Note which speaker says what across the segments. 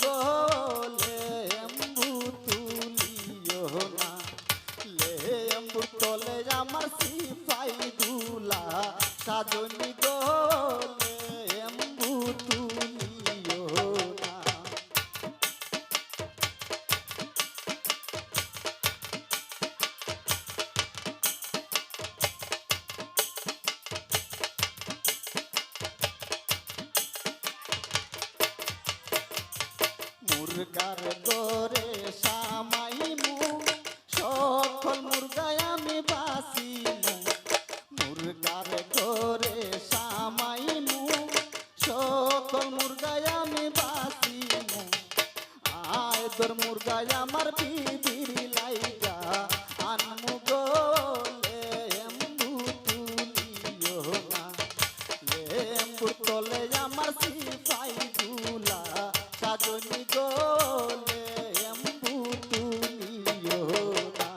Speaker 1: গোলে এম্বু তুলিও না লে এম্বুর তলে আমার সিপাই দুলা সাজনি গোলে এম্বু তুলিও না। মুরগার গরে সামাইমু সকল মুরগায় আমি বাসিমু মুরগার গরে সামাইমু সকল মুরগায় আমি বাসিমু আয় তোর মুরগায় আমার বিবির লাইগা আনমু গোলে এম্বু তুলিও না লে এম্বুর তলে আমার সিপাই দুলা সাজনি গোলে এম্বু তুলিও না।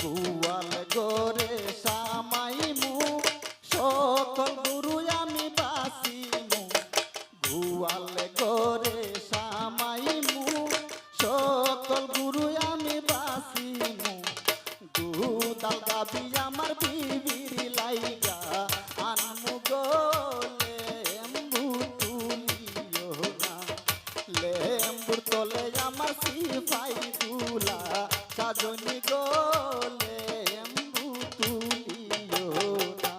Speaker 1: গোয়াল গরে সামাইমু সকল গুরু আমি বাসিমু গোয়াল গরে সামাইমু সকল গুরু আমি বাসিমু দুধাল গাবি আমার বিবির লাইগা আনমু গোলে এম্বু তুলিও না লে এম্বুর তলে আমার সিপাই দুলা সাজনি গোলে এম্বু তুলিও না।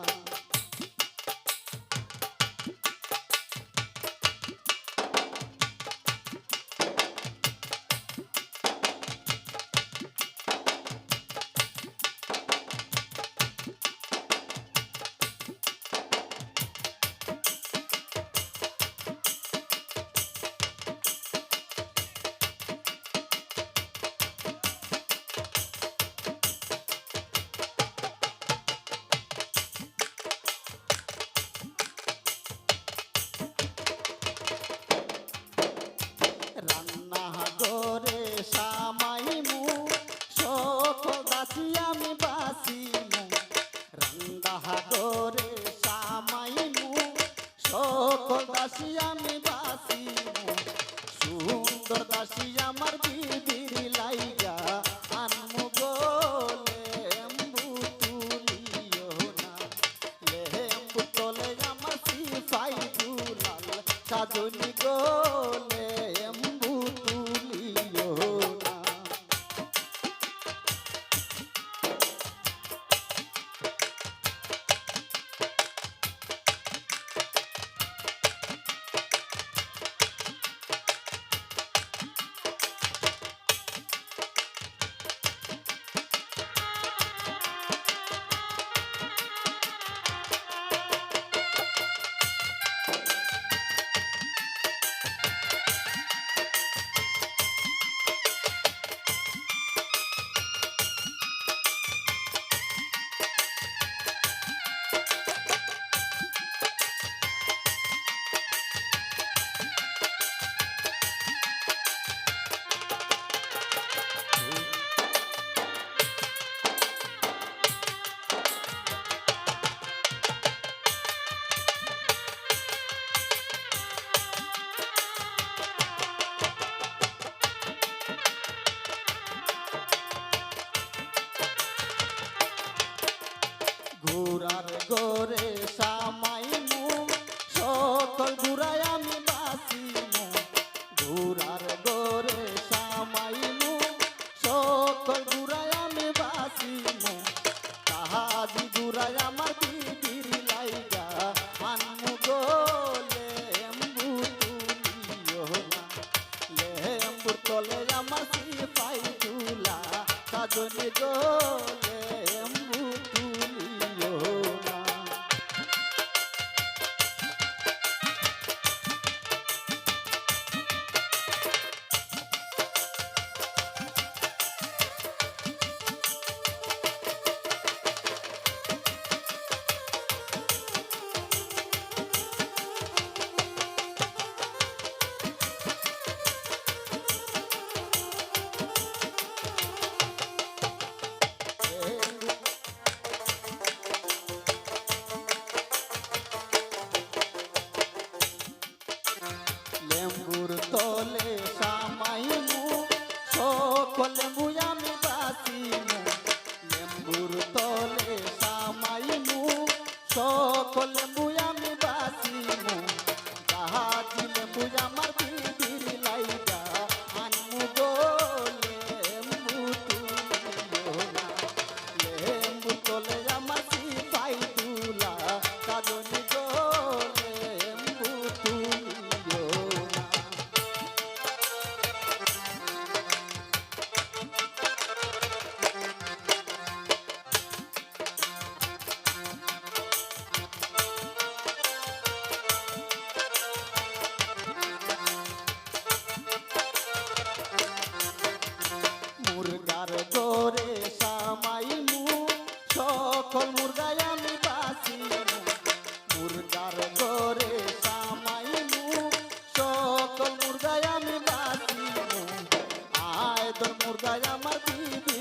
Speaker 1: রান্না গরে সামাইমু সকল দাসী আমি বাসিমু রান্না গরে সামাইমু সকল দাসী আমি বাসিমু সুন্দর দাসী আমার বিবির লাইগা আনমু গোলে এম্বু তুলিও না লে এম্বু তলে আমার সিপাই দুলাল সাজনি গোলে এম্বু তুলিও না। ঘোড়ার গরে সামাইমু সকল ঘুরায় আমি বাসিমু ঘোড়ার গরে সামাইমু সকল ঘুরায় আমি বাসিমু তাহাজি ঘুরায় আমার বিবির লাইগা আনমু গোলে এম্বু তুলিও না লে এম্বুর তলে আমার সিপাই দুলা সাজনি গোলে এম্বু তুলিও না। লেম্বুর তলে সামাইমু সকল লেম্বু আমি বাসিমু লেম্বুর তলে সামাইমু সকল লেম্বু আমি বাসিমু জাহাজি লেম্বু আমার দিদির লাইগা আনমু গো লেম্বু তুলিও না লেম্বুর তলে আমার সিপাই তুলা কাজনি গো লেম্বু তুলিও না। মুরগার গরে সামাইমু সকল মুরগায় আমি বাসিমু মুরগার গরে সামাইমু সকল মুরগায় আমি বাসিমু আয় তোর মুরগায় আমার দিদি